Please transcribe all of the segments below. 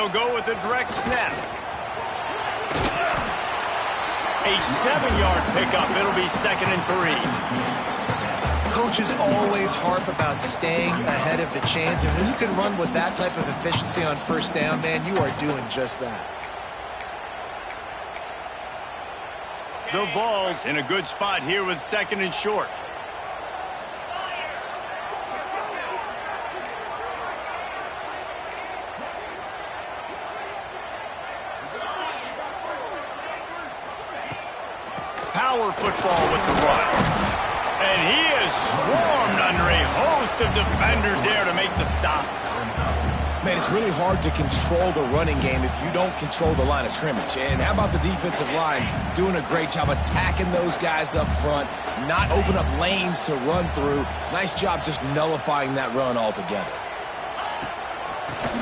They'll go with a direct snap. A 7-yard pickup. It'll be 2nd and 3. Coaches always harp about staying ahead of the chains, and when you can run with that type of efficiency on first down, man, you are doing just that. The Vols in a good spot here with 2nd and short. Power football with the run. And he is swarmed under a host of defenders there to make the stop. Man, it's really hard to control the running game if you don't control the line of scrimmage. And how about the defensive line doing a great job attacking those guys up front, not open up lanes to run through. Nice job just nullifying that run altogether.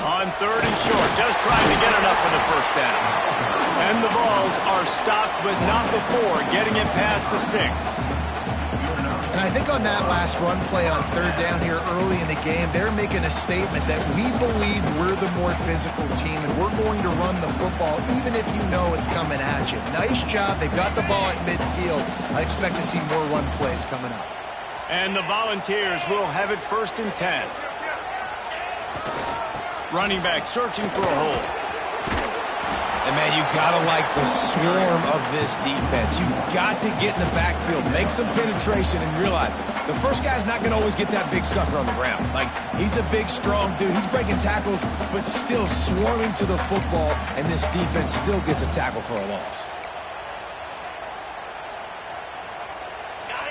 On 3rd and short, just trying to get enough for the first down. And the Vols are stopped, but not before getting it past the sticks. And I think on that last run play on 3rd down here early in the game, they're making a statement that we believe we're the more physical team and we're going to run the football even if you know it's coming at you. Nice job. They've got the ball at midfield. I expect to see more run plays coming up. And the Volunteers will have it 1st and 10. Running back searching for a hole. And, man, you got to like the swarm of this defense. You got to get in the backfield, make some penetration, and realize the first guy's not going to always get that big sucker on the ground. Like, he's a big, strong dude. He's breaking tackles, but still swarming to the football, and this defense still gets a tackle for a loss.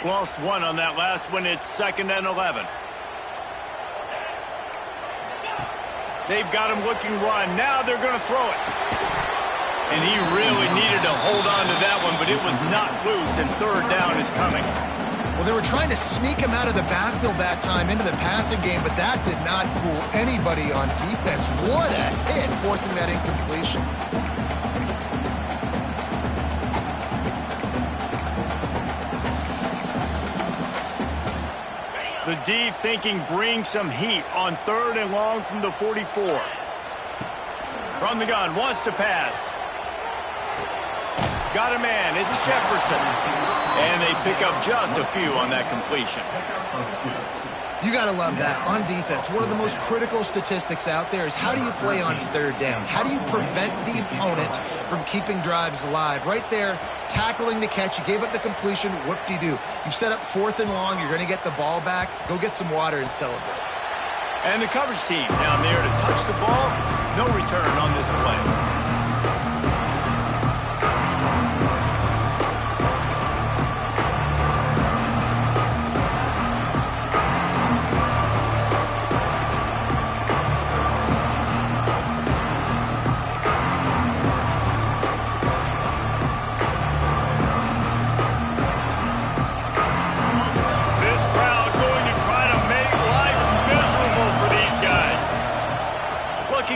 Lost one on that last one. It's 2nd and 11. They've got him looking run. Now they're going to throw it. And he really needed to hold on to that one, but it was not loose, and 3rd down is coming. Well, they were trying to sneak him out of the backfield that time into the passing game, but that did not fool anybody on defense. What a hit, forcing that incompletion. The D thinking bring some heat on 3rd and long from the 44. From the gun, wants to pass. Got a man, it's Jefferson. And they pick up just a few on that completion. You got to love that. On defense, one of the most critical statistics out there is how do you play on 3rd down? How do you prevent the opponent from keeping drives alive? Right there, tackling the catch. You gave up the completion. Whoop-de-doo. You set up 4th and long. You're going to get the ball back. Go get some water and celebrate. And the coverage team down there to touch the ball. No return on this play.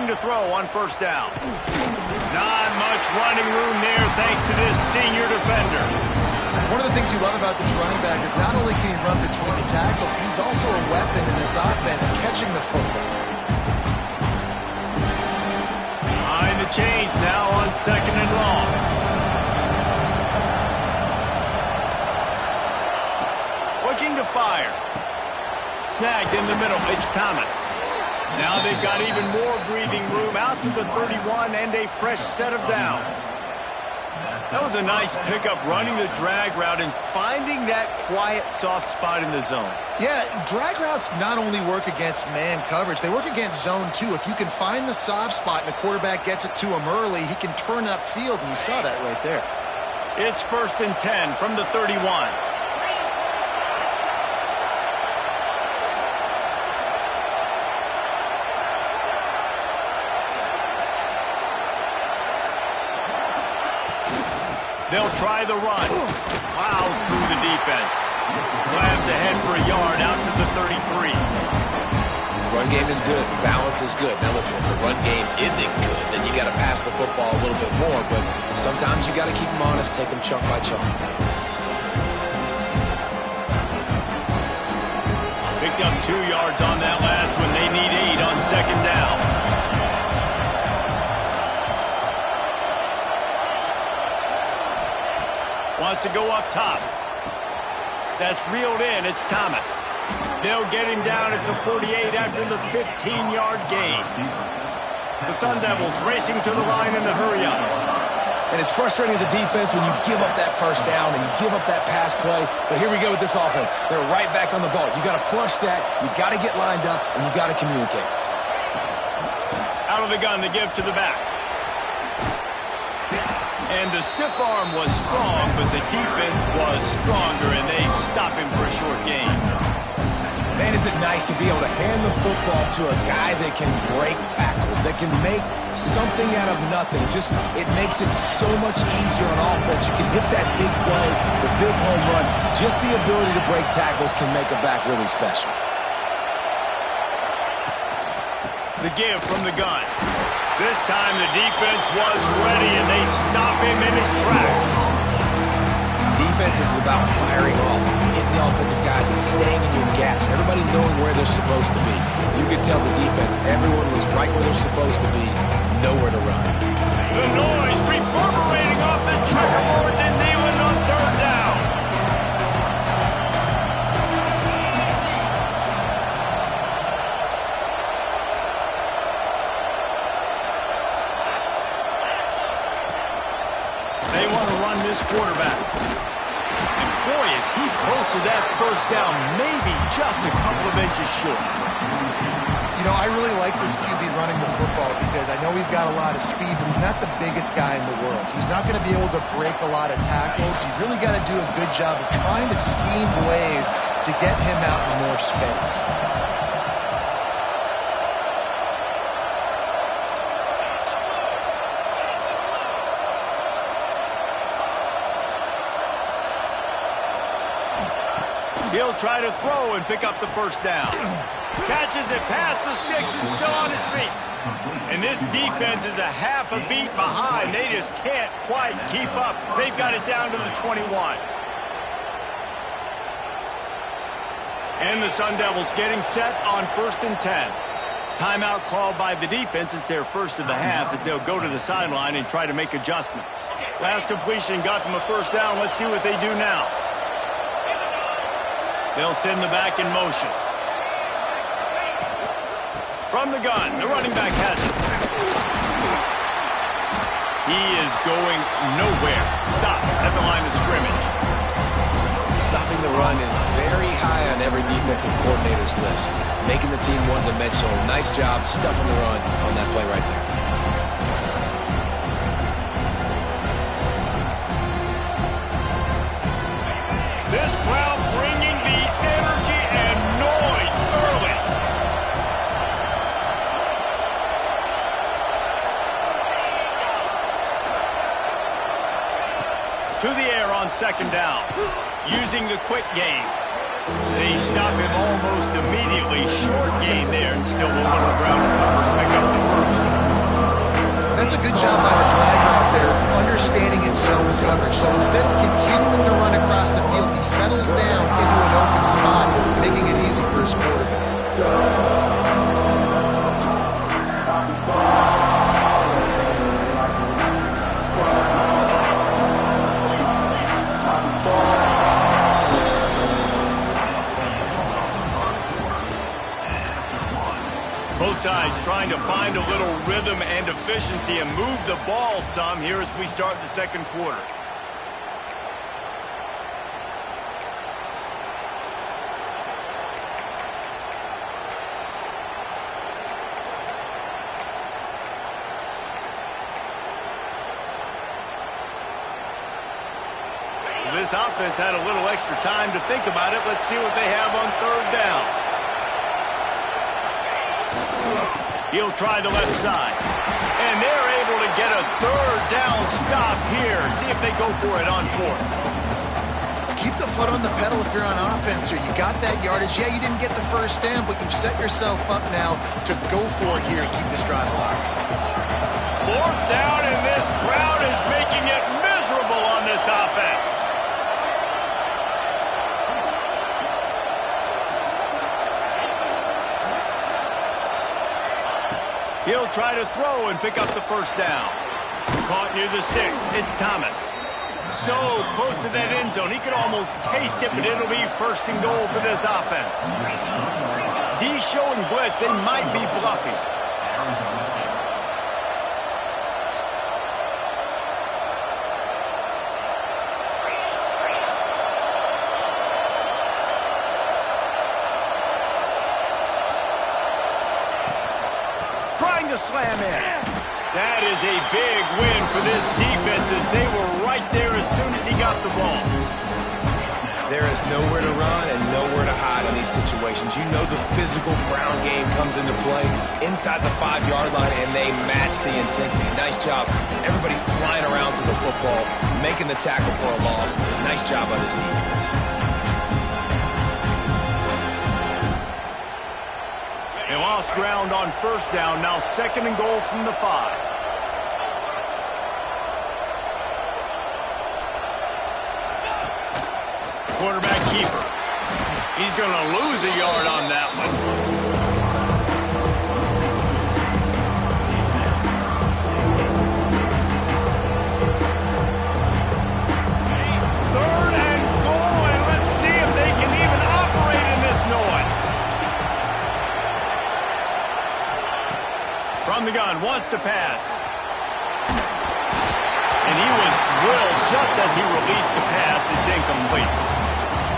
To throw on 1st down. Not much running room there thanks to this senior defender. One of the things you love about this running back is not only can he run between the tackles, but he's also a weapon in this offense catching the football. Behind the chains now on 2nd and long. Looking to fire. Snagged in the middle. It's Thomas. Now they've got even more breathing room out to the 31 and a fresh set of downs. That was a nice pickup running the drag route and finding that quiet, soft spot in the zone. Yeah, drag routes not only work against man coverage, they work against zone too. If you can find the soft spot and the quarterback gets it to him early, he can turn upfield, and you saw that right there. It's 1st and 10 from the 31. They'll try the run. Plows through the defense. Slams ahead for a yard out to the 33. Run game is good. Balance is good. Now listen, if the run game isn't good, then you got to pass the football a little bit more. But sometimes you got to keep them honest, take them chunk by chunk. Picked up 2 yards on that last one. They need 8 on 2nd down. Wants to go up top. That's reeled in. It's Thomas. They'll get him down at the 48 after the 15-yard gain. The Sun Devils racing to the line in the hurry-up. And it's frustrating as a defense when you give up that first down and you give up that pass play. But here we go with this offense. They're right back on the ball. You got to flush that. You got to get lined up, and you got to communicate. Out of the gun, the give to the back. And the stiff arm was strong, but the defense was stronger, and they stop him for a short gain. Man, is it nice to be able to hand the football to a guy that can break tackles, that can make something out of nothing. It makes it so much easier on offense. You can hit that big play, the big home run. Just the ability to break tackles can make a back really special. The give from the gun. This time the defense was ready, and they stop him in his tracks. Defense is about firing off, hitting the offensive guys, and staying in your gaps. Everybody knowing where they're supposed to be. You could tell the defense, everyone was right where they're supposed to be, nowhere to run. The noise reverberating off the checkerboards and Neyland on third down. They want to run this quarterback. And boy, is he close to that first down, maybe just a couple of inches short. You know, I really like this QB running the football because I know he's got a lot of speed, but he's not the biggest guy in the world. So he's not going to be able to break a lot of tackles. You really got to do a good job of trying to scheme ways to get him out in more space. He'll try to throw and pick up the first down. Catches it past the sticks and still on his feet. And this defense is a half a beat behind. They just can't quite keep up. They've got it down to the 21. And the Sun Devils getting set on 1st and 10. Timeout called by the defense. It's their first of the half as they'll go to the sideline and try to make adjustments. Last completion got them a first down. Let's see what they do now. They'll send the back in motion. From the gun, the running back has it. He is going nowhere. Stop at the line of scrimmage. Stopping the run is very high on every defensive coordinator's list. Making the team one-dimensional. Nice job stuffing the run on that play right there. This crowd bringing the energy and noise early. To the air on 2nd down. Using the quick game. They stop him almost immediately. Short gain there and still a little ground to cover to pick up the first. That's a good job by the driver out there, understanding its zone coverage. So instead of continuing to run across the field, he settles down into an open spot, making it easy for his quarterback. Both sides trying to find a little rhythm and efficiency and move the ball some here as we start the 2nd quarter. This offense had a little extra time to think about it. Let's see what they have on 3rd down. He'll try the left side. And they're able to get a 3rd down stop here. See if they go for it on 4th. Keep the foot on the pedal if you're on offense here. You got that yardage. Yeah, you didn't get the first down, but you've set yourself up now to go for it here and keep this drive alive. 4th down, and this crowd is making it miserable on this offense. He'll try to throw and pick up the first down. Caught near the sticks. It's Thomas. So close to that end zone. He could almost taste it, but it'll be first and goal for this offense. D showing blitz. They might be bluffing. Trying to slam in. That is a big win for this defense as they were right there as soon as he got the ball. There is nowhere to run and nowhere to hide in these situations. You know the physical ground game comes into play inside the 5-yard line, and they match the intensity. Nice job. Everybody flying around to the football, making the tackle for a loss. Nice job by this defense. They lost ground on first down. Now second and goal from the 5. Quarterback keeper. He's going to lose a yard on that one. Third and goal, and let's see if they can even operate in this noise. From the gun, wants to pass. And he was drilled just as he released the pass. It's incomplete.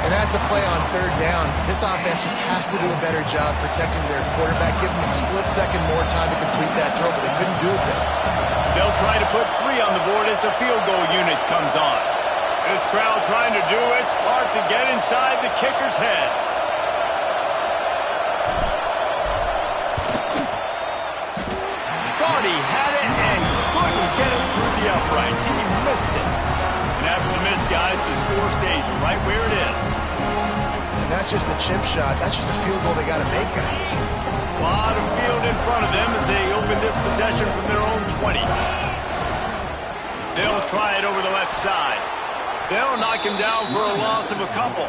And that's a play on third down. This offense just has to do a better job protecting their quarterback, give him a split second more time to complete that throw, but they couldn't do it there. They'll try to put 3 on the board as the field goal unit comes on. This crowd trying to do its part to get inside the kicker's head. Thought he had it and couldn't get it through the uprights. He missed it. And after the miss, guys, the score stays right where it is. And that's just a chip shot. That's just a field goal they got to make, guys. A lot of field in front of them as they open this possession from their own 20. They'll try it over the left side. They'll knock him down for a loss of a couple.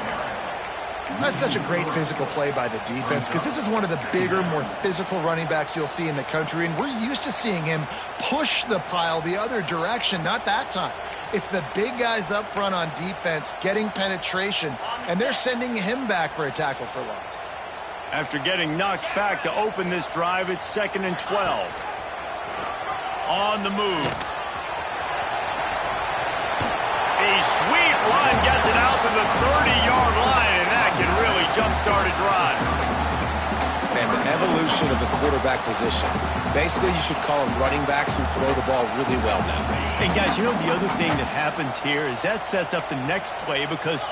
That's such a great physical play by the defense because this is one of the bigger, more physical running backs you'll see in the country, and we're used to seeing him push the pile the other direction, not that time. It's the big guys up front on defense getting penetration, and they're sending him back for a tackle for loss. After getting knocked back to open this drive, it's 2nd and 12. On the move. A sweet run gets it out to the 30-yard line, and that can really jumpstart a drive. And the evolution of the quarterback position. Basically, you should call them running backs who throw the ball really well now. And, guys, you know the other thing that happens here is that sets up the next play because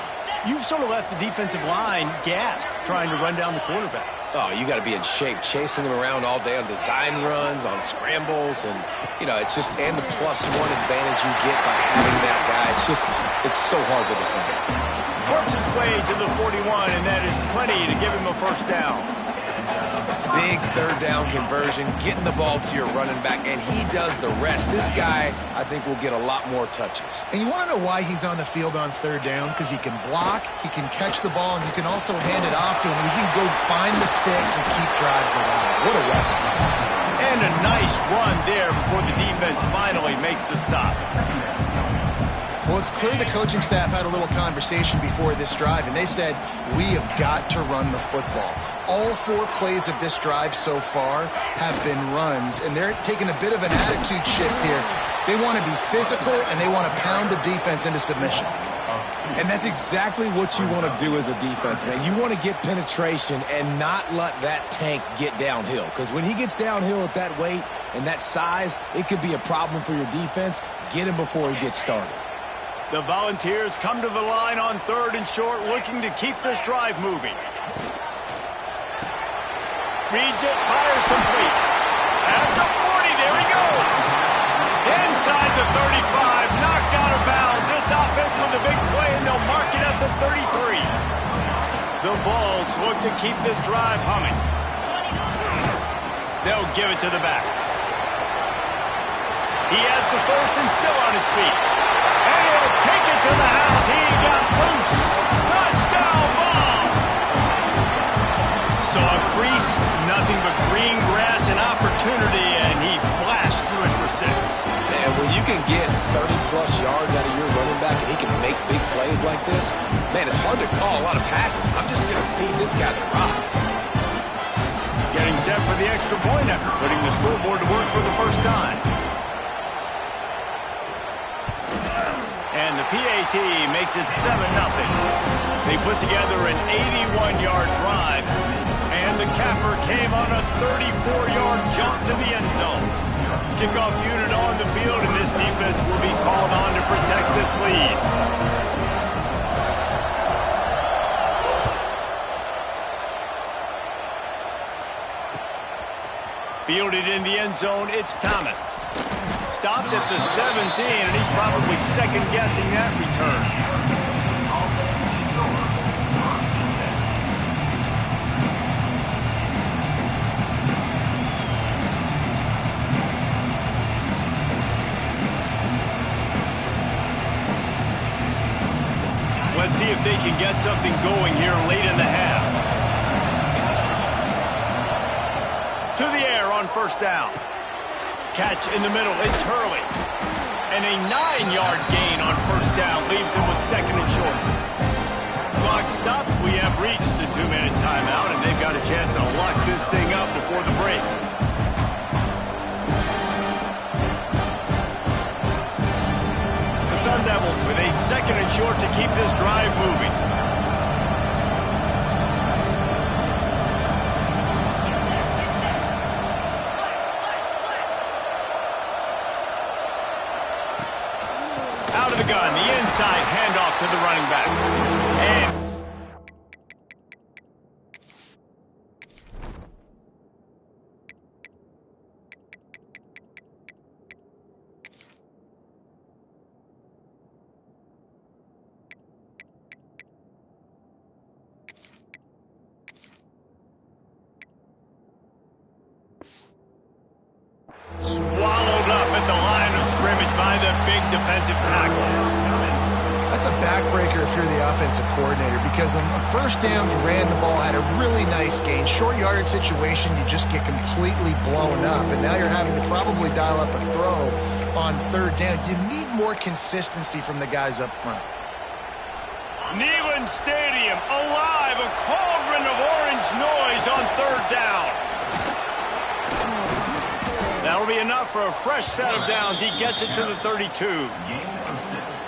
you've sort of left the defensive line gassed trying to run down the quarterback. Oh, you got to be in shape, chasing him around all day on design runs, on scrambles, and, you know, it's just, and the +1 advantage you get by having that guy. It's just, it's so hard to defend. Works his way to the 41, and that is plenty to give him a first down. Big third down conversion, getting the ball to your running back, and he does the rest. This guy, I think, will get a lot more touches. And you want to know why he's on the field on third down? Because he can block, he can catch the ball, and you can also hand it off to him. He can go find the sticks and keep drives alive. What a weapon. And a nice run there before the defense finally makes the stop. Well, it's clear the coaching staff had a little conversation before this drive, and they said, we have got to run the football. All 4 plays of this drive so far have been runs, and they're taking a bit of an attitude shift here. They want to be physical, and they want to pound the defense into submission. And that's exactly what you want to do as a defense, man. You want to get penetration and not let that tank get downhill, because when he gets downhill at that weight and that size, it could be a problem for your defense. Get him before he gets started. The Volunteers come to the line on 3rd and short, looking to keep this drive moving. Reads it, fires complete. That's the 40, there he goes. Inside the 35, knocked out of bounds. This offense with a big play, and they'll mark it at the 33. The Vols look to keep this drive humming. They'll give it to the back. He has the first and still on his feet. And he'll take it to the house. He got loose. Touchdown ball. Saw a crease, nothing but green grass and opportunity, and he flashed through it for 6. And when you can get 30-plus yards out of your running back and he can make big plays like this, man, it's hard to call a lot of passes. I'm just going to feed this guy the rock. Getting set for the extra point after putting the scoreboard to work for the first time. And the PAT makes it 7-0. They put together an 81-yard drive, and the capper came on a 34-yard jump to the end zone. Kickoff unit on the field, and this defense will be called on to protect this lead. Fielded in the end zone, it's Thomas. Stopped at the 17, and he's probably second-guessing that return. Let's see if they can get something going here late in the half. To the air on first down. Catch in the middle, it's Hurley. And a 9-yard gain on first down leaves him with second and short. Clock stops, we have reached the 2-minute timeout, and they've got a chance to lock this thing up before the break. The Sun Devils with a second and short to keep this drive moving. Out of the gun, the inside handoff to the running back. And swallowed up at the line of scrimmage by the big defensive tackle. That's a backbreaker if you're the offensive coordinator, because on the first down, you ran the ball, had a really nice gain. Short yardage situation, you just get completely blown up, and now you're having to probably dial up a throw on third down. You need more consistency from the guys up front. Neyland Stadium alive, a cauldron of orange noise on third down. That'll be enough for a fresh set of downs. He gets it to the 32.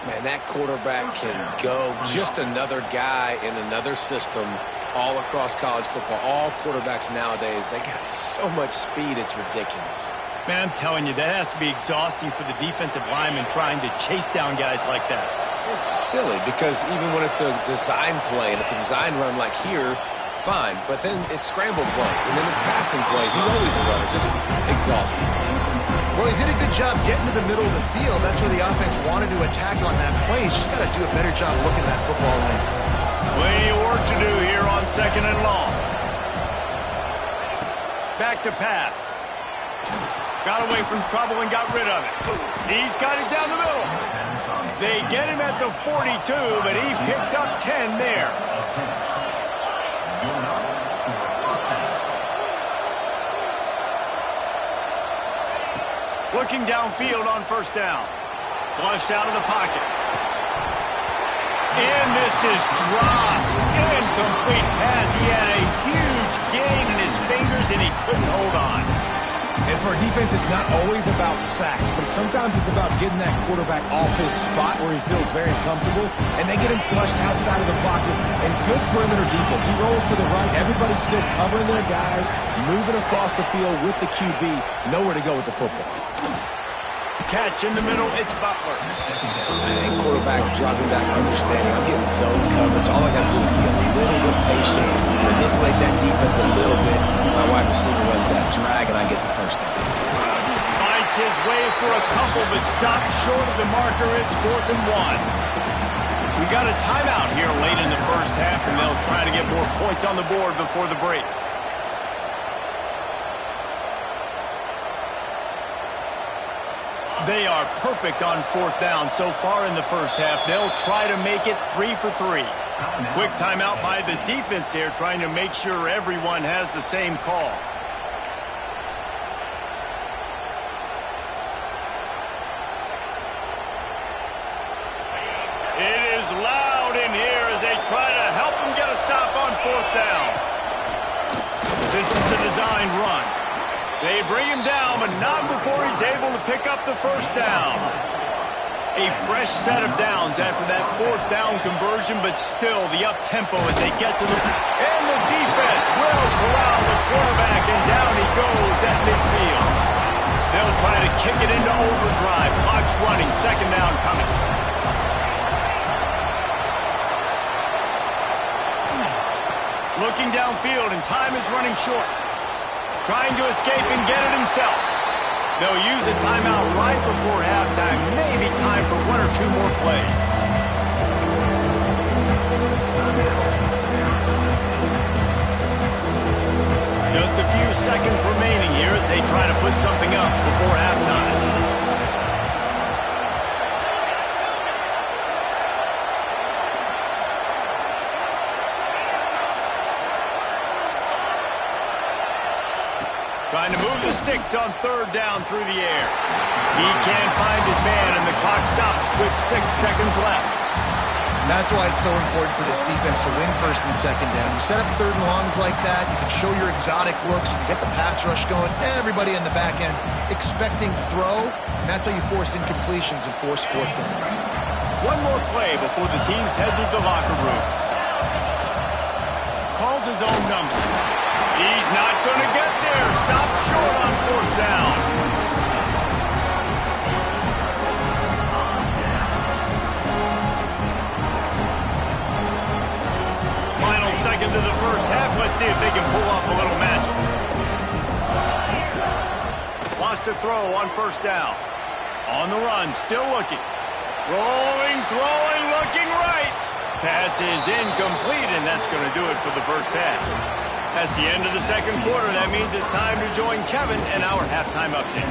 Man, that quarterback can go. Just another guy in another system all across college football. All quarterbacks nowadays, they got so much speed, it's ridiculous. Man, I'm telling you, that has to be exhausting for the defensive lineman trying to chase down guys like that. It's silly because even when it's a design play and it's a design run like here, fine, but then it's scramble plays and then it's passing plays. He's always a runner, just exhausting. Well, he did a good job getting to the middle of the field. That's where the offense wanted to attack on that play. He's just got to do a better job looking that football in. Plenty of work to do here on second and long. Back to pass. Got away from trouble and got rid of it. He's got it down the middle. They get him at the 42, but he picked up 10 there. Looking downfield on first down. Flushed out of the pocket. And this is dropped. Incomplete pass. He had a huge gain in his fingers, and he couldn't hold on. And for a defense, it's not always about sacks, but sometimes it's about getting that quarterback off his spot where he feels very comfortable, and they get him flushed outside of the pocket. And good perimeter defense. He rolls to the right. Everybody's still covering their guys, moving across the field with the QB. Nowhere to go with the football. Catch in the middle, it's Butler. And quarterback dropping back, understanding I'm getting zone coverage. All I got to do is be a little bit patient, manipulate that defense a little bit. My wide receiver runs that drag, and I get the first down. Fights his way for a couple, but stopped short of the marker. It's 4th and 1. We got a timeout here late in the first half, and they'll try to get more points on the board before the break. They are perfect on 4th down so far in the first half. They'll try to make it 3 for 3. Quick timeout by the defense there, trying to make sure everyone has the same call. 4th down. This is a designed run. They bring him down, but not before he's able to pick up the 1st down. A fresh set of downs after that 4th down conversion, but still the up-tempo as they get to the... And the defense will corral the quarterback, and down he goes at midfield. They'll try to kick it into overdrive. Clock's running, 2nd down coming. Looking downfield, and time is running short. Trying to escape and get it himself. They'll use a timeout right before halftime. Maybe time for 1 or 2 more plays. Just a few seconds remaining here as they try to put something up before halftime. Trying to move the sticks on 3rd down through the air. He can't find his man, and the clock stops with 6 seconds left. That's why it's so important for this defense to win 1st and 2nd down. You set up 3rd and longs like that, you can show your exotic looks, you can get the pass rush going, everybody in the back end expecting throw, and that's how you force incompletions and force 4th downs. One more play before the teams head to the locker rooms. Calls his own number. He's not going to get there. Stop short on 4th down. Final seconds of the 1st half. Let's see if they can pull off a little magic. Lost a throw on 1st down. On the run, still looking. Rolling, throwing, looking right. Pass is incomplete, and that's going to do it for the 1st half. That's the end of the 2nd quarter. That means it's time to join Kevin and our halftime update.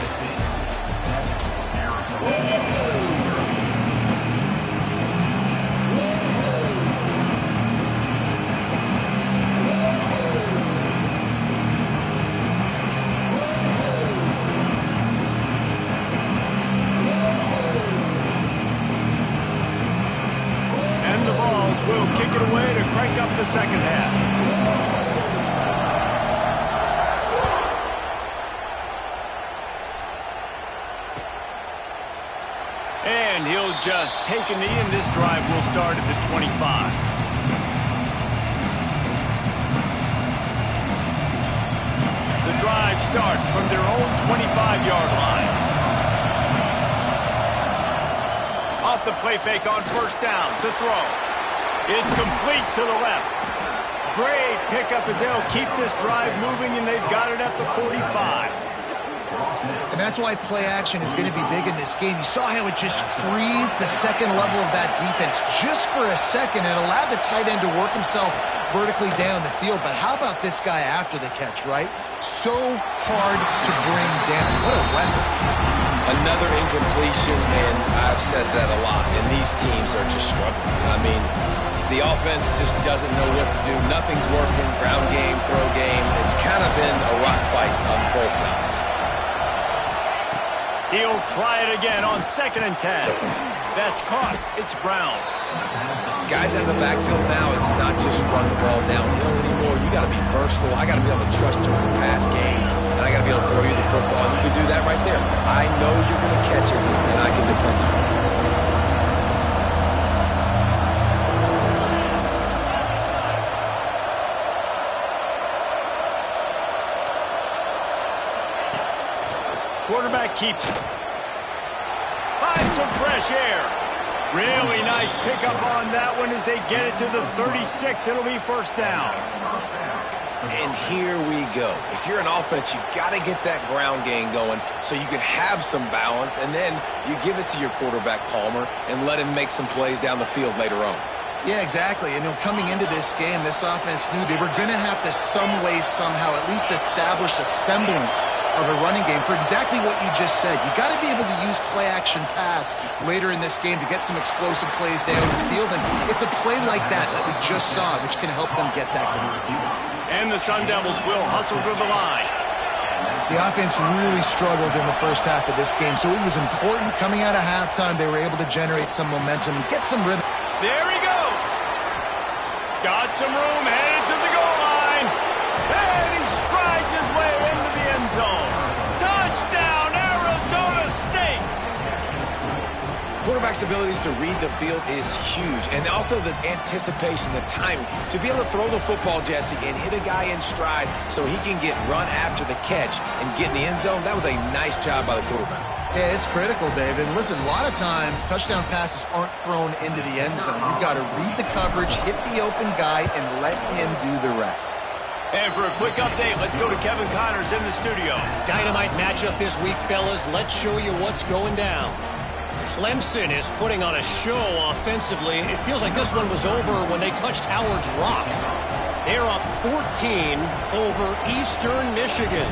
And the Vols will kick it away to crank up the 2nd half. And he'll just take a knee, and this drive will start at the 25. The drive starts from their own 25-yard line. Off the play fake on 1st down. The throw. It's complete to the left. Great pickup as they'll keep this drive moving, and they've got it at the 45. And that's why play action is going to be big in this game. You saw how it just frees the 2nd level of that defense just for a second. It allowed the tight end to work himself vertically down the field. But how about this guy after the catch, right? So hard to bring down. What a weapon. Another incompletion, and I've said that a lot, and these teams are just struggling. I mean, the offense just doesn't know what to do. Nothing's working. Ground game, throw game. It's kind of been a rock fight on both sides. He'll try it again on 2nd and 10. That's caught. It's Brown. Guys out of the backfield now, it's not just run the ball downhill anymore. You got to be versatile. I got to be able to trust you in the pass game, and I got to be able to throw you the football. And you can do that right there. I know you're going to catch it, and I can depend on it. Quarterback keeps it. Finds some fresh air. Really nice pickup on that one as they get it to the 36. It'll be 1st down. And here we go. If you're an offense, you got to get that ground game going so you can have some balance, and then you give it to your quarterback, Palmer, and let him make some plays down the field later on. Yeah, exactly. And coming into this game, this offense knew they were going to have to some way, somehow, at least establish a semblance of a running game for exactly what you just said. You got to be able to use play-action pass later in this game to get some explosive plays down the field. And it's a play like that that we just saw, which can help them get that going. And the Sun Devils will hustle to the line. The offense really struggled in the 1st half of this game, so it was important coming out of halftime. They were able to generate some momentum and get some rhythm. There he goes. Got some room, headed to the Quarterback's abilities to read the field is huge, and also the anticipation, the timing. To be able to throw the football, Jesse, and hit a guy in stride so he can get run after the catch and get in the end zone, that was a nice job by the quarterback. Yeah, it's critical, David. Listen, a lot of times touchdown passes aren't thrown into the end zone. You've got to read the coverage, hit the open guy, and let him do the rest. And for a quick update, let's go to Kevin Connors in the studio. Dynamite matchup this week, fellas. Let's show you what's going down. Clemson is putting on a show offensively. It feels like this one was over when they touched Howard's Rock. They're up 14 over Eastern Michigan.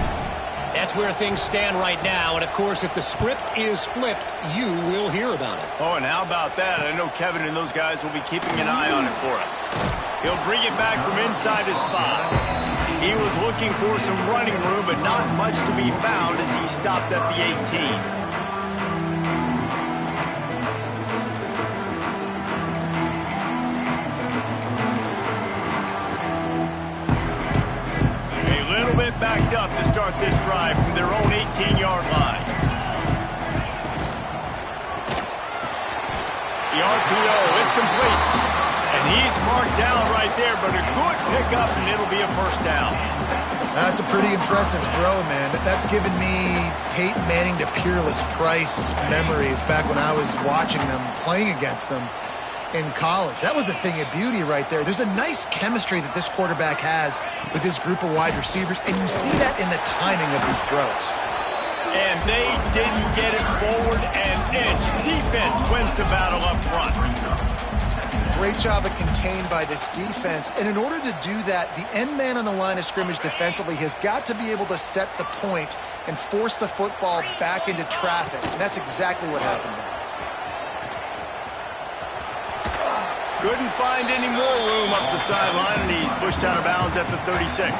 That's where things stand right now. And, of course, if the script is flipped, you will hear about it. Oh, and how about that? I know Kevin and those guys will be keeping an eye on it for us. He'll bring it back from inside his spot. He was looking for some running room, but not much to be found as he stopped at the 18. Backed up to start this drive from their own 18-yard line. The RPO, it's complete. And he's marked down right there, but a good pickup, and it'll be a first down. That's a pretty impressive throw, man. That's given me Peyton Manning to Peerless Price memories back when I was watching them, playing against them in college. That was a thing of beauty right there. There's a nice chemistry that this quarterback has with his group of wide receivers, and you see that in the timing of these throws. And they didn't get it forward an inch. Defense wins the battle up front. Great job of contained by this defense, and in order to do that, the end man on the line of scrimmage defensively has got to be able to set the point and force the football back into traffic, and that's exactly what happened there. Couldn't find any more room up the sideline, and he's pushed out of bounds at the 36.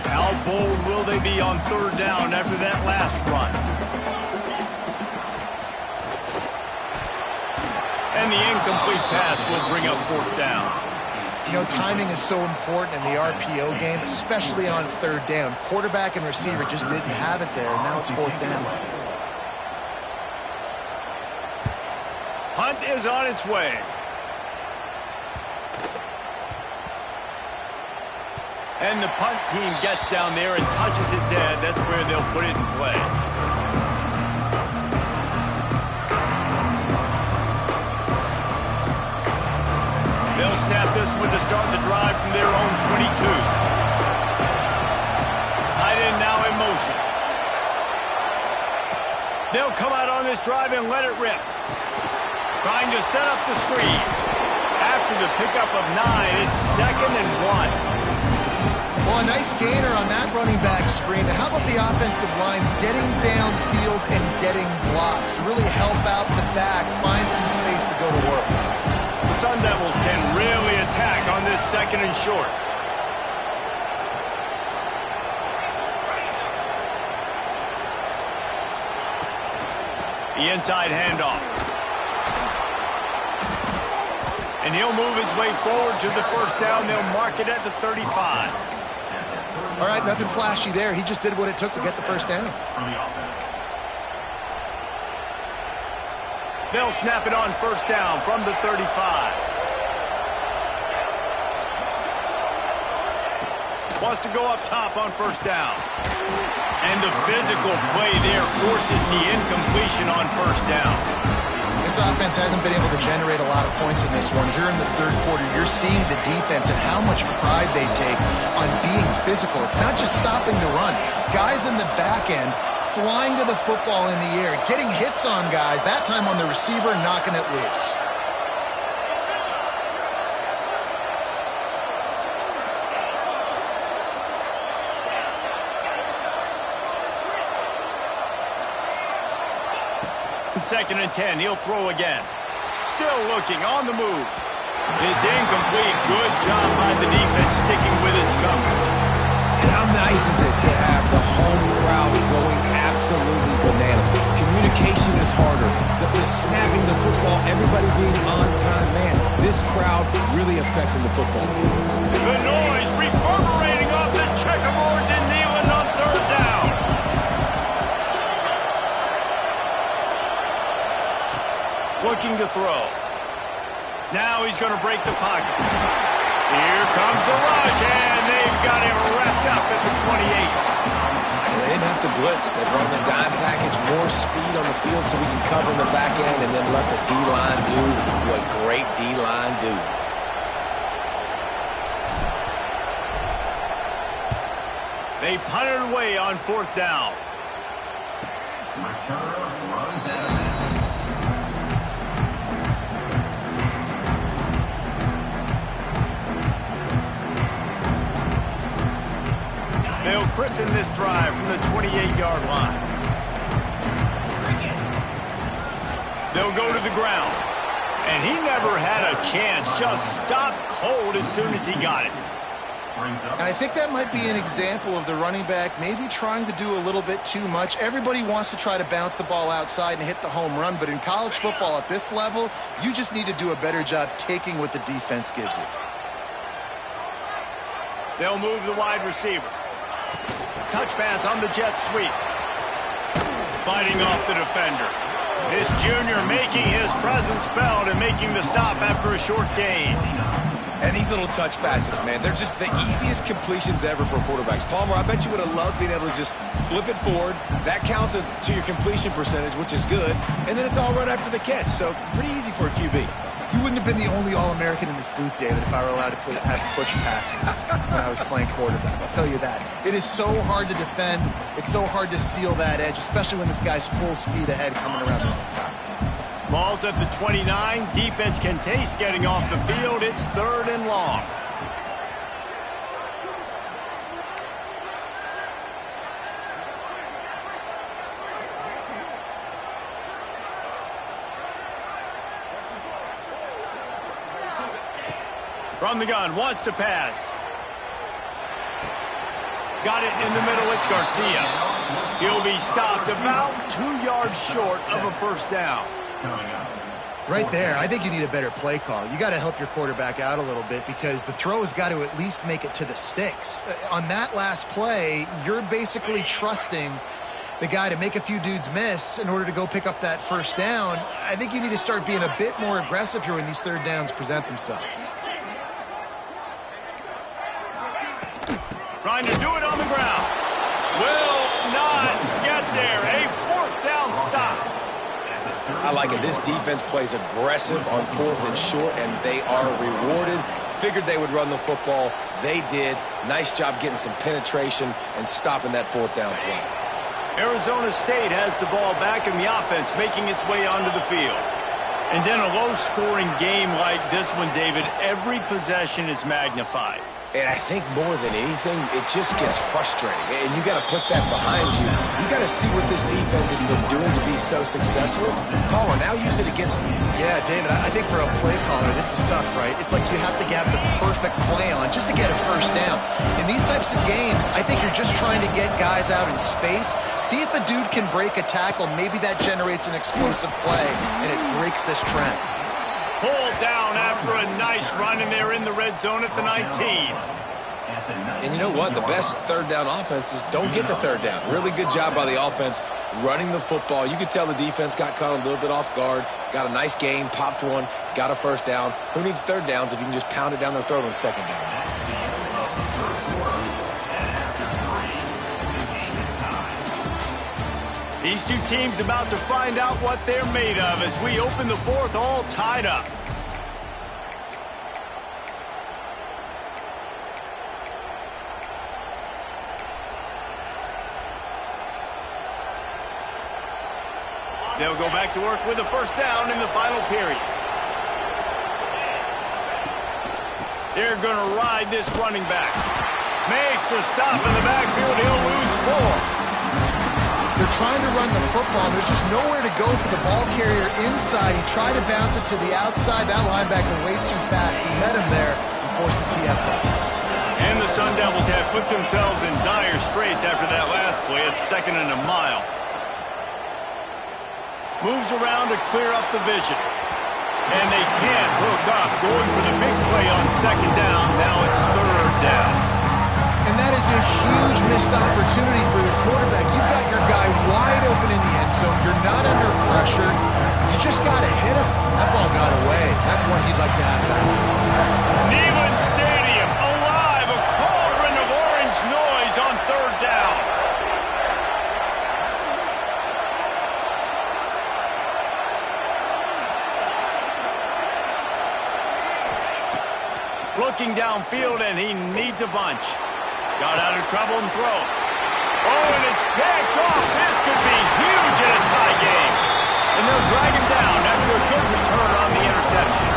How bold will they be on third down after that last run? And the incomplete pass will bring up fourth down. You know, timing is so important in the RPO game, especially on third down. Quarterback and receiver just didn't have it there, and now it's fourth down. Hunt is on its way. And the punt team gets down there and touches it dead. That's where they'll put it in play. They'll snap this one to start the drive from their own 22. Tight end now in motion. They'll come out on this drive and let it rip. Trying to set up the screen. After the pickup of 9, it's 2nd and 1. Well, a nice gainer on that running back screen. How about the offensive line getting downfield and getting blocks to really help out the back, find some space to go to work? The Sun Devils can really attack on this 2nd and short. The inside handoff. And he'll move his way forward to the first down. They'll mark it at the 35. All right, nothing flashy there. He just did what it took to get the first down. They'll snap it on first down from the 35. Wants to go up top on first down. And the physical play there forces the incompletion on first down. This offense hasn't been able to generate a lot of points in this one. Here in the third quarter, you're seeing the defense and how much pride they take on being physical. It's not just stopping to run. Guys in the back end flying to the football in the air, getting hits on guys, that time on the receiver, knocking it loose. Second and 10, he'll throw again. Still looking, on the move. It's incomplete. Good job by the defense sticking with its coverage. And how nice is it to have the home crowd going absolutely absolutely bananas. Communication is harder. The snapping the football, everybody being on time. Man, this crowd really affecting the football game. The noise reverberating off the checkerboards in Neyland on third down. Looking to throw. Now he's going to break the pocket. Here comes the rush, and they've got him wrapped up at the 28. They didn't have to blitz. They've run the dime package, more speed on the field so we can cover in the back end and then let the D-line do what great D-line do. They punted away on fourth down. They'll christen this drive from the 28-yard line. They'll go to the ground. And he never had a chance. Just stopped cold as soon as he got it. And I think that might be an example of the running back maybe trying to do a little bit too much. Everybody wants to try to bounce the ball outside and hit the home run, but in college football at this level, you just need to do a better job taking what the defense gives you. They'll move the wide receiver. Touch pass on the jet sweep. Fighting off the defender. This junior making his presence felt and making the stop after a short gain. And these little touch passes, man, they're just the easiest completions ever for quarterbacks. Palmer, I bet you would have loved being able to just flip it forward. That counts as to your completion percentage, which is good. And then it's all right after the catch, so pretty easy for a QB. You wouldn't have been the only All-American in this booth, David, if I were allowed to have push passes when I was playing quarterback. I'll tell you that. It is so hard to defend. It's so hard to seal that edge, especially when this guy's full speed ahead coming around the outside. Ball's at the 29. Defense can taste getting off the field. It's third and long. From the gun, wants to pass. Got it in the middle, it's Garcia. He'll be stopped about 2 yards short of a first down. Right there, I think you need a better play call. You got to help your quarterback out a little bit because the throw has got to at least make it to the sticks. On that last play, you're basically trusting the guy to make a few dudes miss in order to go pick up that first down. I think you need to start being a bit more aggressive here when these third downs present themselves. Trying to do it on the ground. Will not get there. A fourth down stop. I like it. This defense plays aggressive on fourth and short, and they are rewarded. Figured they would run the football. They did. Nice job getting some penetration and stopping that fourth down play. Arizona State has the ball back in the offense, making its way onto the field. And then a low-scoring game like this one, David, every possession is magnified. And I think more than anything, it just gets frustrating. And you got to put that behind you. You got to see what this defense has been doing to be so successful. Paul, now use it against them. Yeah, David, I think for a play caller, this is tough, right? It's like you have to have the perfect play on just to get a first down. In these types of games, I think you're just trying to get guys out in space, see if a dude can break a tackle. Maybe that generates an explosive play, and it breaks this trend. Pulled down after a nice run, and they're in the red zone at the 19. And you know what? The best third down offenses don't get to third down. Really good job by the offense running the football. You could tell the defense got caught a little bit off guard, got a nice gain, popped one, got a first down. Who needs third downs if you can just pound it down their throat on second down? These two teams about to find out what they're made of as we open the fourth all tied up. They'll go back to work with a first down in the final period. They're going to ride this running back. Makes a stop in the backfield. He'll lose 4. They're trying to run the football. There's just nowhere to go for the ball carrier inside. He tried to bounce it to the outside. That linebacker way too fast. He met him there and forced the TFL. And the Sun Devils have put themselves in dire straits after that last play at 2nd and a mile. Moves around to clear up the vision. And they can't hook up, going for the big play on second down. Now it's third down. And that is a huge missed opportunity for the quarterback. You've got your guy wide open in the end zone. You're not under pressure. You just got to hit him. That ball got away. That's one he'd like to have back. Neyland Stadium alive. A cauldron of orange noise on third down. Looking downfield, and he needs a bunch. Got out of trouble and throws. Oh, and it's picked off. This could be huge in a tie game. And they'll drag him down after a good return on the interception.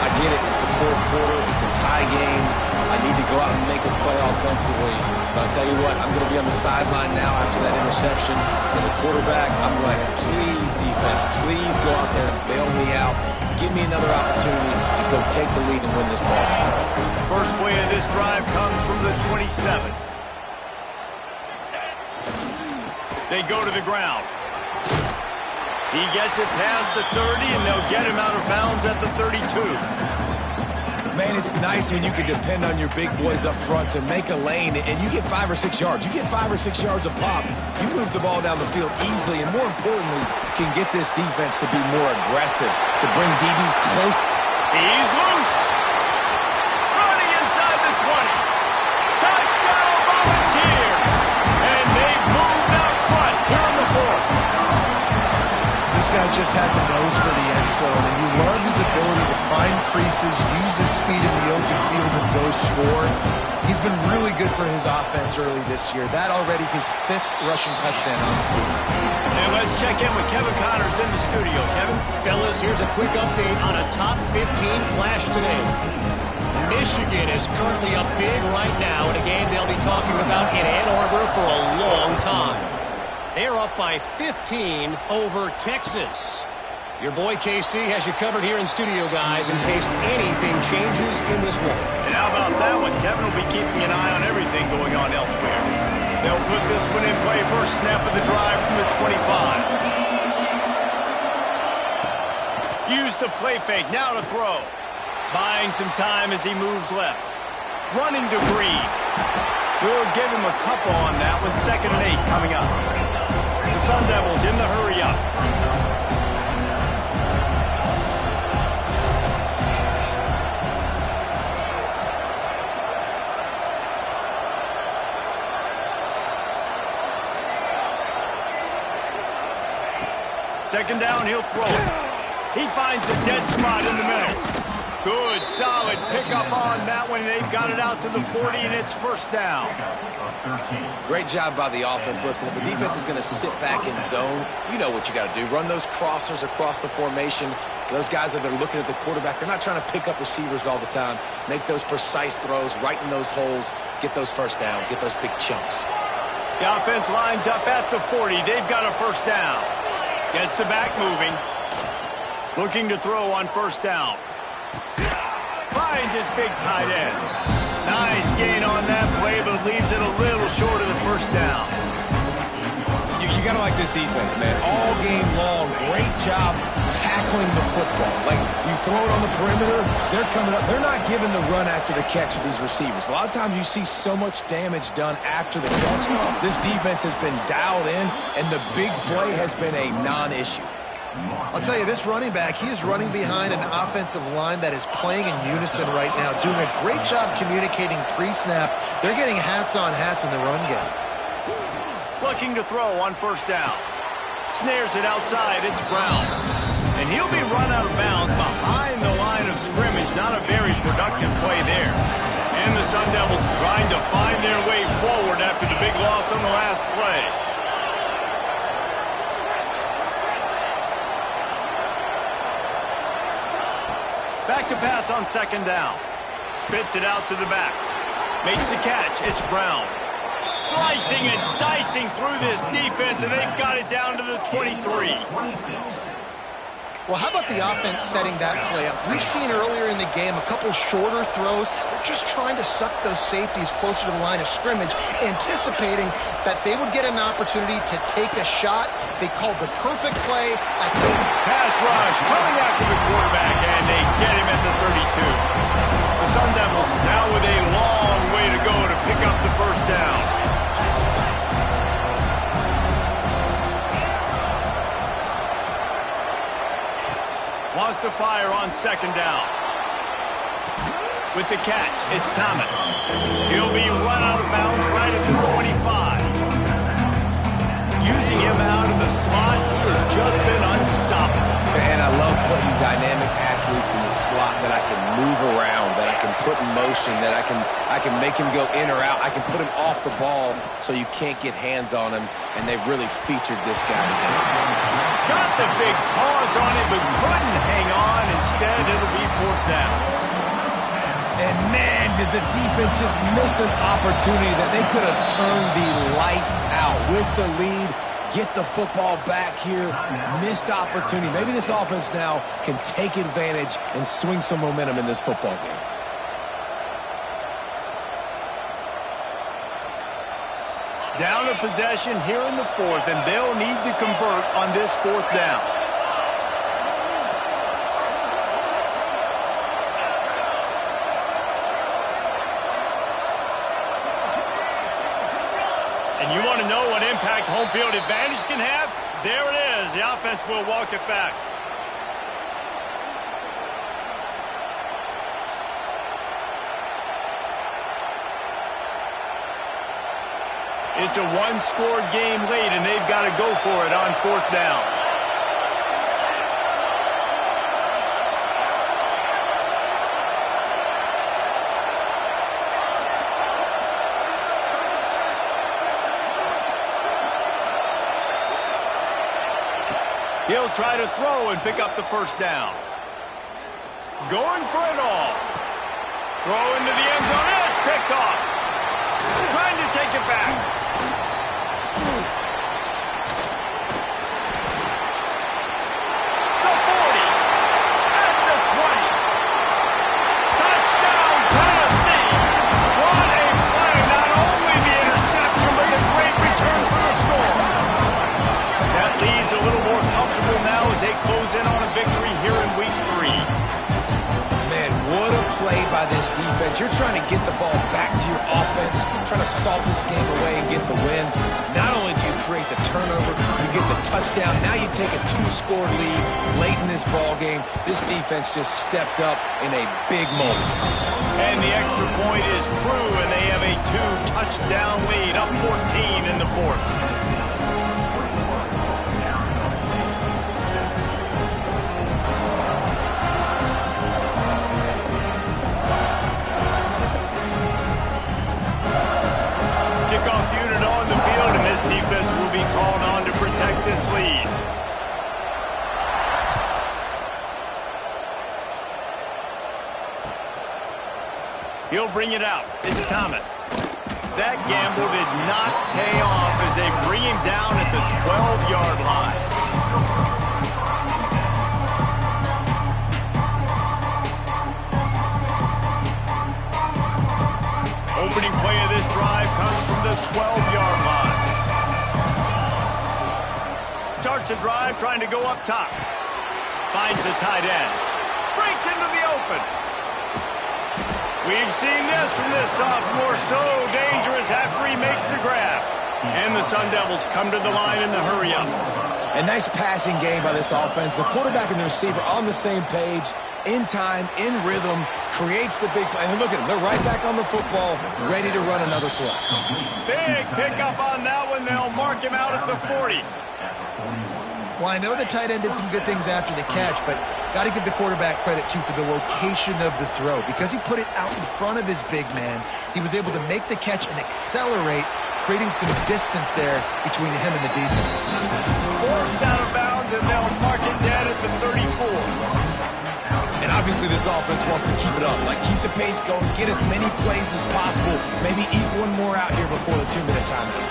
I get it. It's the fourth quarter. It's a tie game. I need to go out and make a play offensively. But I'll tell you what, I'm going to be on the sideline now after that interception. As a quarterback, I'm like, please, defense, please go out there and bail me out. Give me another opportunity to go take the lead and win this ball game. First play of this drive comes from the 27. They go to the ground. He gets it past the 30, and they'll get him out of bounds at the 32. Man, it's nice when you can depend on your big boys up front to make a lane, and you get 5 or 6 yards. You get 5 or 6 yards a pop. You move the ball down the field easily, and more importantly, can get this defense to be more aggressive, to bring DBs close. He's loose. Running inside the 20. Touchdown, Volunteers. And they've moved out front here in the fourth. This guy just has a nose for the end zone, and you love his ability to find creases, use his speed in the open field, and go score. He's been really good for his offense early this year. That already his 5th rushing touchdown on the season. And let's check in with Kevin Connors in the studio. Kevin? Fellas, here's a quick update on a top 15 flash today. Michigan is currently up big right now in a game they'll be talking about in Ann Arbor for a long time. They're up by 15 over Texas. Your boy KC has you covered here in studio, guys, in case anything changes in this one. And how about that one? Kevin will be keeping an eye on everything going on elsewhere. They'll put this one in play. First snap of the drive from the 25. Use the play fake. Now to throw. Buying some time as he moves left. Running to Green. We'll give him a couple on that one. 2nd and 8 coming up. The Sun Devils in the hurry up. Second down, he'll throw it. He finds a dead spot in the middle. Good, solid pickup on that one. They've got it out to the 40, and it's first down. Great job by the offense. Listen, if the defense is going to sit back in zone, you know what you got to do. Run those crossers across the formation. Those guys that are looking at the quarterback, they're not trying to pick up receivers all the time. Make those precise throws right in those holes. Get those first downs. Get those big chunks. The offense lines up at the 40. They've got a first down. Gets the back moving. Looking to throw on first down. Finds his big tight end. Nice gain on that play, but leaves it a little short of the first down. You got to like this defense, man. All game long, great job tackling the football. Like, you throw it on the perimeter, they're coming up. They're not giving the run after the catch of these receivers. A lot of times you see so much damage done after the catch. This defense has been dialed in, and the big play has been a non-issue. I'll tell you, this running back, he is running behind an offensive line that is playing in unison right now, doing a great job communicating pre-snap. They're getting hats on hats in the run game. Looking to throw on first down. Snares it outside. It's Brown. And he'll be run out of bounds behind the line of scrimmage. Not a very productive play there. And the Sun Devils trying to find their way forward after the big loss on the last play. Back to pass on second down. Spits it out to the back. Makes the catch. It's Brown. Slicing and dicing through this defense, and they've got it down to the 23. Well, how about the offense setting that play up? We've seen earlier in the game a couple shorter throws. They're just trying to suck those safeties closer to the line of scrimmage, anticipating that they would get an opportunity to take a shot. They called the perfect play at the pass rush coming after the quarterback, and they get him at the 32. The Sun Devils now with a long way to go to pick up the first down. Wants to fire on second down. With the catch, it's Thomas. He'll be run out of bounds right at the 25. Using him out of the slot, he has just been unstoppable. Man, I love putting dynamic athletes in the slot that I can move around, that I can put in motion, that I can make him go in or out. I can put him off the ball so you can't get hands on him, and they've really featured this guy today. Got the big paws on it, but couldn't hang on. Instead, it'll be fourth down. And man, did the defense just miss an opportunity that they could have turned the lights out with the lead. Get the football back here. Missed opportunity. Maybe this offense now can take advantage and swing some momentum in this football game. Down a possession here in the fourth, and they'll need to convert on this fourth down. And you want to know what impact home field advantage can have? There it is. The offense will walk it back. It's a one-score game late, and they've got to go for it on fourth down. He'll try to throw and pick up the first down. Going for it all. Throw into the end zone. It's picked off. Trying to take it back. They close in on a victory here in week 3. Man, what a play by this defense. You're trying to get the ball back to your offense, trying to salt this game away and get the win. Not only do you create the turnover, you get the touchdown. Now you take a 2-score lead late in this ball game. This defense just stepped up in a big moment. And the extra point is true, and they have a 2-touchdown lead, up 14 in the fourth. Kickoff unit on the field, and this defense will be called on to protect this lead. He'll bring it out. It's Thomas. That gamble did not pay off as they bring him down at the 12-yard line. Opening play of this drive comes from the 12-yard line. Starts a drive trying to go up top. Finds the tight end. Breaks into the open. We've seen this from this sophomore. So dangerous after he makes the grab. And the Sun Devils come to the line in the hurry-up. A nice passing game by this offense. The quarterback and the receiver on the same page, in time, in rhythm, creates the big play. And look at them. They're right back on the football, ready to run another play. Big pickup on that one. They'll mark him out at the 40. Well, I know the tight end did some good things after the catch, but got to give the quarterback credit, too, for the location of the throw. Because he put it out in front of his big man, he was able to make the catch and accelerate, creating some distance there between him and the defense. Forced out of bounds, and they'll mark it dead at the 34. And obviously this offense wants to keep it up. Like, keep the pace going, get as many plays as possible, maybe eke one more out here before the 2-minute timeout.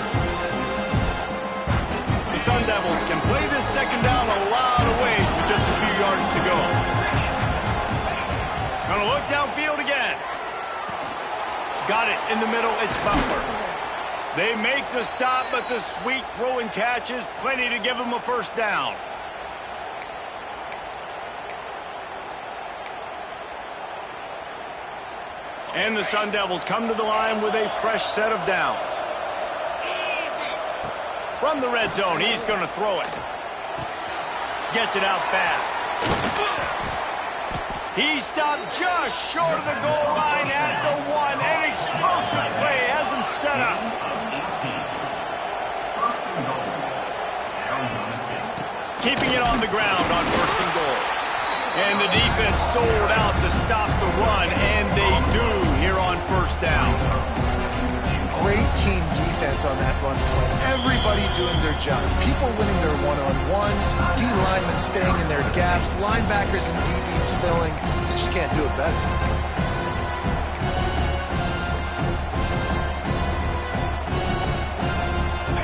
The Sun Devils can play this second down a lot of ways with just a few yards Gonna look downfield again. Got it in the middle. It's Butler. They make the stop, but the sweet throw and catch is plenty to give them a first down. And the Sun Devils come to the line with a fresh set of downs. From the red zone, he's going to throw it. Gets it out fast. He stopped just short of the goal line at the 1. An explosive play has him set up. Keeping it on the ground on first and goal. And the defense sold out to stop the run, and they do here on first down. Great team defense on that run play. Everybody doing their job. People winning their one-on-ones, D-linemen staying in their gaps, linebackers and DBs filling. You just can't do it better.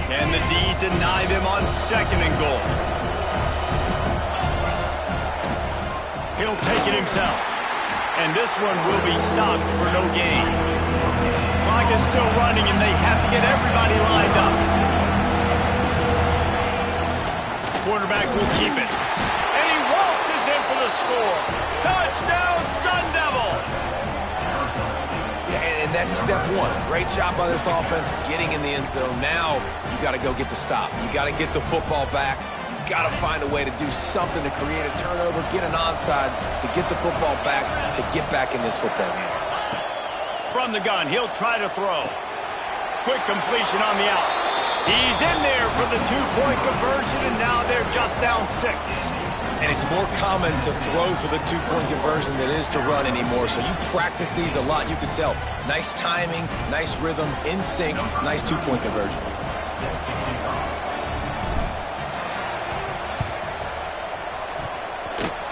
Can the D deny them on second and goal? He'll take it himself. And this one will be stopped for no gain. Clock is still running, and they have to get everybody lined up. Quarterback will keep it. And he waltzes in for the score. Touchdown, Sun Devils! Yeah, and that's step one. Great job by this offense getting in the end zone. Now you got to go get the stop. You got to get the football back. Got to find a way to do something to create a turnover, get an onside, to get the football back, to get back in this football game. From the gun, he'll try to throw. Quick completion on the out. He's in there for the two-point conversion, and now they're just down 6. And it's more common to throw for the two-point conversion than it is to run anymore, so you practice these a lot. You can tell. Nice timing, nice rhythm, in sync, nice two-point conversion.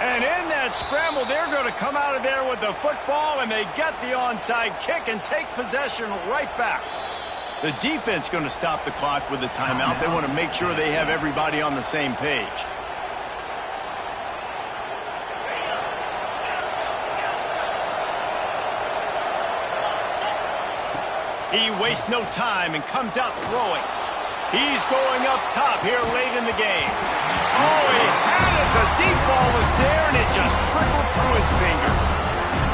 And in that scramble, they're going to come out of there with the football, and they get the onside kick and take possession right back. The defense going to stop the clock with a timeout. They want to make sure they have everybody on the same page. He wastes no time and comes out throwing. He's going up top here late in the game. Oh, he had it. The deep ball was there, and it just trickled through his fingers.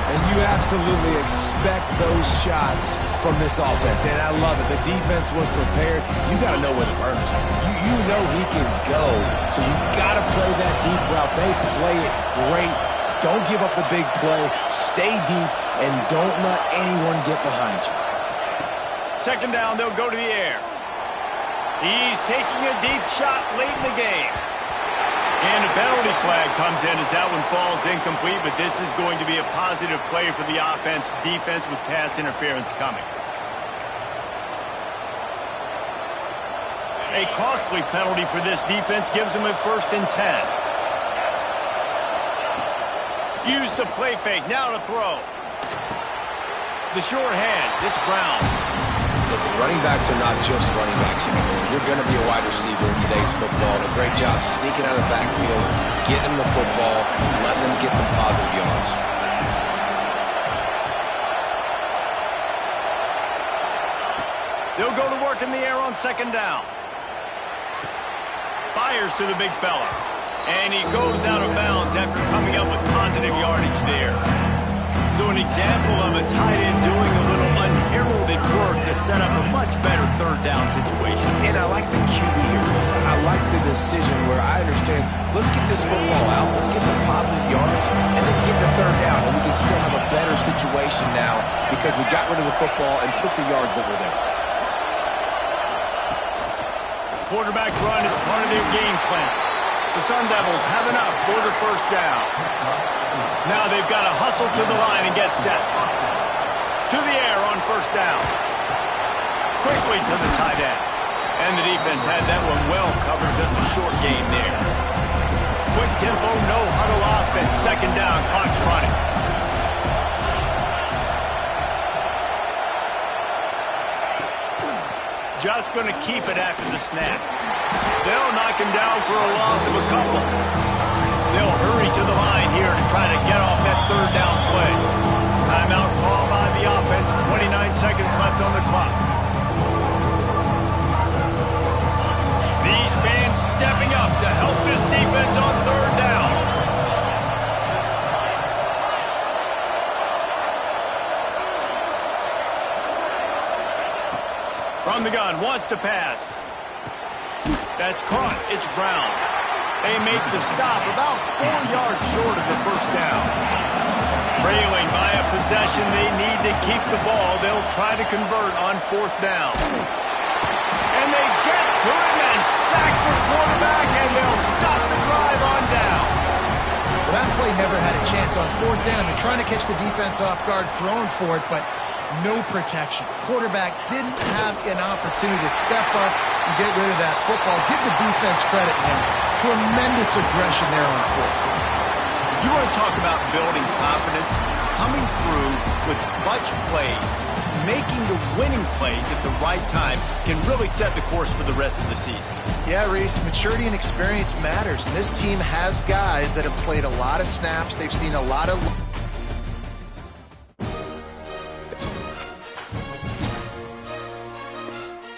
And you absolutely expect those shots from this offense, and I love it. The defense was prepared. You got to know where the burners are. You know he can go, so you got to play that deep route. They play it great. Don't give up the big play. Stay deep, and don't let anyone get behind you. Second down, they'll go to the air. He's taking a deep shot late in the game. And a penalty flag comes in as that one falls incomplete, but this is going to be a positive play for the offense. Defense with pass interference coming. A costly penalty for this defense gives them a 1st and 10. Use the play fake, now to throw. The short hands, it's Brown. Listen, running backs are not just running backs anymore. You're going to be a wide receiver in today's football. A great job sneaking out of the backfield, getting them the football, letting them get some positive yards. They'll go to work in the air on second down. Fires to the big fella. And he goes out of bounds after coming up with positive yardage there. So an example of a tight end doing a little unheralded work to set up a much better third down situation. And I like the QB here, Chris. I like the decision where I understand, let's get this football out, let's get some positive yards, and then get to third down, and we can still have a better situation now because we got rid of the football and took the yards that were there. Quarterback run is part of their game plan. The Sun Devils have enough for the first down. Now they've got to hustle to the line and get set. To the air on first down. Quickly to the tight end. And the defense had that one well covered, just a short gain there. Quick tempo, no huddle offense. Second down, clock's running. Just going to keep it after the snap. They'll knock him down for a loss of a couple. They'll hurry to the line here to try to get off that third down play. Timeout call by the offense. 29 seconds left on the clock. These fans stepping up to help this defense on third down. From the gun, wants to pass. That's caught. It's Brown. They make the stop about 4 yards short of the first down. Trailing by a possession, they need to keep the ball. They'll try to convert on fourth down. And they get to him and sack the quarterback, and they'll stop the drive on downs. Well, that play never had a chance on fourth down. They're trying to catch the defense off guard, throwing for it, but no protection. Quarterback didn't have an opportunity to step up and get rid of that football. Give the defense credit, man. Tremendous aggression there on fourth. You want to talk about building confidence? Coming through with clutch plays, making the winning plays at the right time can really set the course for the rest of the season. Yeah, Reese, maturity and experience matters. And this team has guys that have played a lot of snaps. They've seen a lot of